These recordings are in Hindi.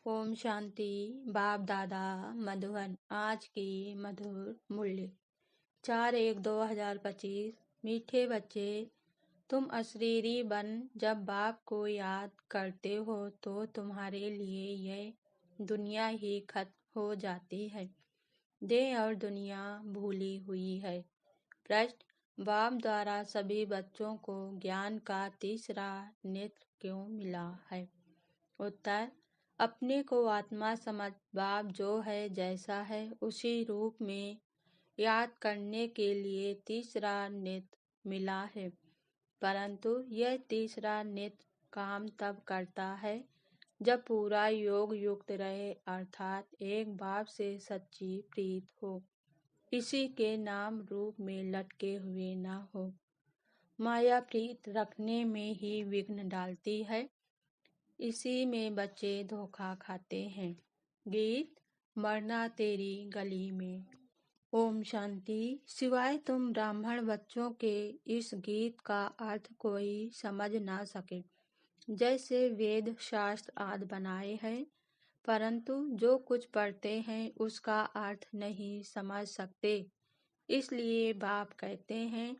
ओम शांति। बाप दादा मधुबन। आज की मधुर मूल्य 4/1/2025। मीठे बच्चे, तुम अशरीरी बन जब बाप को याद करते हो तो तुम्हारे लिए यह दुनिया ही खत्म हो जाती है। देह और दुनिया भूली हुई है। प्रश्न: बाप द्वारा सभी बच्चों को ज्ञान का तीसरा नेत्र क्यों मिला है? उत्तर: अपने को आत्मा समझ बाप जो है जैसा है उसी रूप में याद करने के लिए तीसरा नेत्र मिला है। परंतु यह तीसरा नेत्र काम तब करता है जब पूरा योग युक्त रहे, अर्थात एक बाप से सच्ची प्रीत हो, किसी के नाम रूप में लटके हुए न हो। माया प्रीत रखने में ही विघ्न डालती है, इसी में बच्चे धोखा खाते हैं। गीत: मरना तेरी गली में। ओम शांति। सिवाय तुम ब्राह्मण बच्चों के इस गीत का अर्थ कोई समझ ना सके। जैसे वेद शास्त्र आदि बनाए हैं, परंतु जो कुछ पढ़ते हैं उसका अर्थ नहीं समझ सकते। इसलिए बाप कहते हैं,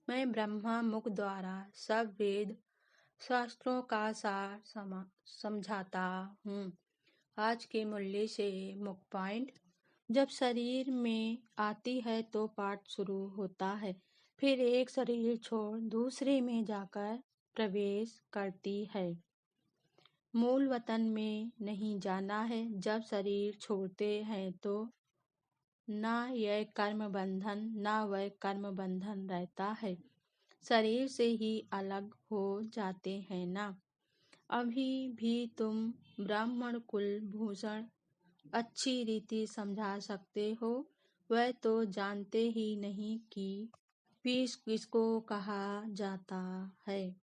मैं ब्रह्मा मुख द्वारा सब वेद शास्त्रों का सार समझाता हूँ। आज के मूल्य से मुख्य पॉइंट: जब शरीर में आती है तो पाठ शुरू होता है, फिर एक शरीर छोड़ दूसरे में जाकर प्रवेश करती है। मूल वतन में नहीं जाना है। जब शरीर छोड़ते हैं तो ना यह कर्म बंधन ना वह कर्म बंधन रहता है, शरीर से ही अलग हो जाते हैं ना। अभी भी तुम ब्राह्मण कुल भूषण अच्छी रीति समझा सकते हो, वह तो जानते ही नहीं कि पीस किसको कहा जाता है।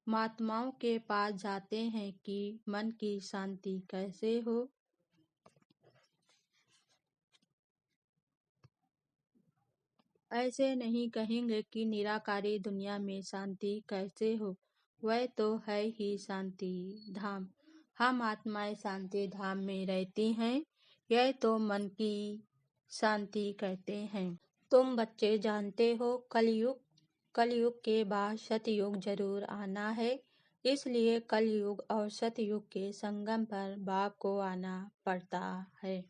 महात्माओं के पास जाते हैं कि मन की शांति कैसे हो। ऐसे नहीं कहेंगे कि निराकारी दुनिया में शांति कैसे हो, वह तो है ही शांति धाम। हम आत्माएं शांति धाम में रहती हैं, यह तो मन की शांति कहते हैं। तुम बच्चे जानते हो कलयुग के बाद सतयुग जरूर आना है, इसलिए कलयुग और सतयुग के संगम पर बाप को आना पड़ता है।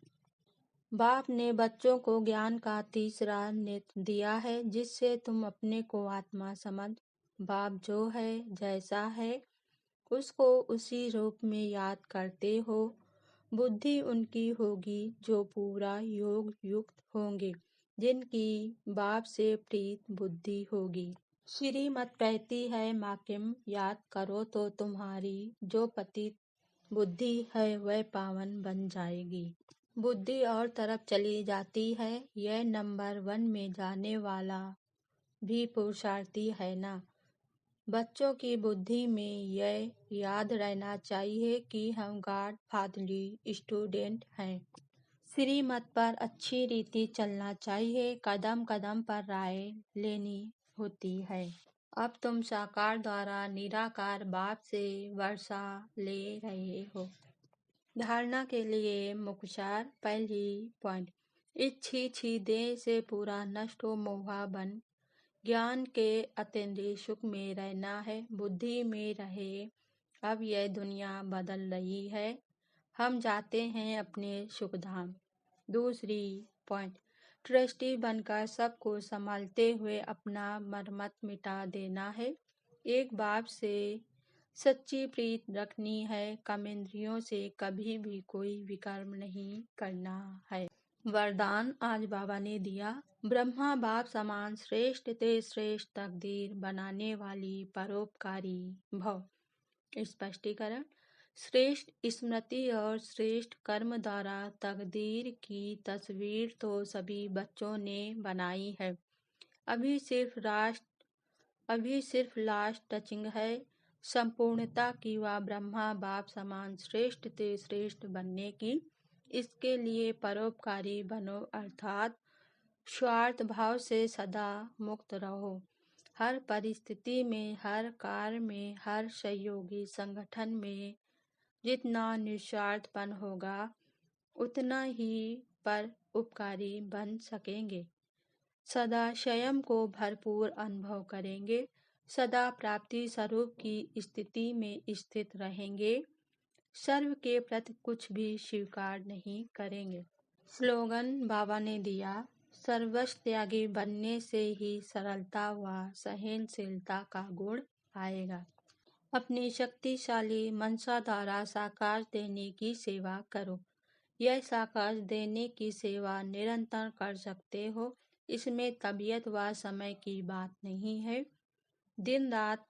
बाप ने बच्चों को ज्ञान का तीसरा नेत्र दिया है, जिससे तुम अपने को आत्मा समझ बाप जो है जैसा है उसको उसी रूप में याद करते हो। बुद्धि उनकी होगी जो पूरा योग युक्त होंगे, जिनकी बाप से प्रीत बुद्धि होगी। श्रीमत कहती है, माकिम याद करो तो तुम्हारी जो पतित बुद्धि है वह पावन बन जाएगी। बुद्धि और तरफ चली जाती है। यह नंबर 1 में जाने वाला भी पुरुषार्थी है ना। बच्चों की बुद्धि में यह याद रहना चाहिए कि हम गॉड फादरली स्टूडेंट हैं। श्रीमत पर अच्छी रीति चलना चाहिए, कदम कदम पर राय लेनी होती है। अब तुम साकार द्वारा निराकार बाप से वर्षा ले रहे हो। धारणा के लिए मुख्यसार। पहली पॉइंट: इच्छी देह से पूरा नष्ट हो मोहा बन ज्ञान के अतीन्द्रिय सुख में रहना है, बुद्धि में रहे। अब यह दुनिया बदल रही है, हम जाते हैं अपने सुखधाम। दूसरी पॉइंट: ट्रस्टी बनकर सबको संभालते हुए अपना मरमत मिटा देना है। एक बाप से सच्ची प्रीत रखनी है, कर्मेंद्रियों से कभी भी कोई विकर्म नहीं करना है। वरदान आज बाबा ने दिया। ब्रह्मा बाप समान श्रेष्ठ ते श्रेष्ठ तकदीर बनाने वाली परोपकारी भव। स्पष्टीकरण: श्रेष्ठ स्मृति और श्रेष्ठ कर्म द्वारा तकदीर की तस्वीर तो सभी बच्चों ने बनाई है। अभी सिर्फ लास्ट टचिंग है संपूर्णता की व ब्रह्मा बाप समान श्रेष्ठ ते श्रेष्ठ बनने की। इसके लिए परोपकारी बनो, अर्थात स्वार्थ भाव से सदा मुक्त रहो। हर परिस्थिति में, हर कार्य में, हर सहयोगी संगठन में जितना निस्वार्थपन होगा उतना ही पर उपकारी बन सकेंगे। सदा स्वयं को भरपूर अनुभव करेंगे, सदा प्राप्ति स्वरूप की स्थिति में स्थित रहेंगे, सर्व के प्रति कुछ भी स्वीकार नहीं करेंगे। स्लोगन बाबा ने दिया, सर्वस्व त्यागी बनने से ही सरलता व सहनशीलता का गुण आएगा। अपनी शक्तिशाली मनसा द्वारा साकार देने की सेवा करो। यह साकार देने की सेवा निरंतर कर सकते हो, इसमें तबीयत व समय की बात नहीं है। दिन रात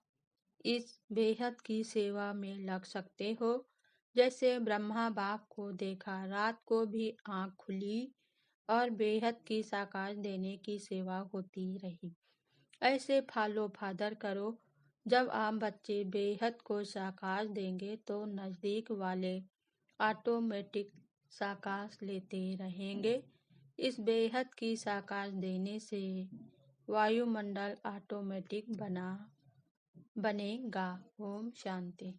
इस बेहद की सेवा में लग सकते हो। जैसे ब्रह्मा बाप को देखा, रात को भी आँख खुली और बेहद की साकार देने की सेवा होती रही। ऐसे फालो फादर करो। जब आप बच्चे बेहद को साकार देंगे तो नज़दीक वाले ऑटोमेटिक साकार लेते रहेंगे। इस बेहद की साकार देने से वायुमंडल ऑटोमेटिक बनेगा। ओम शांति।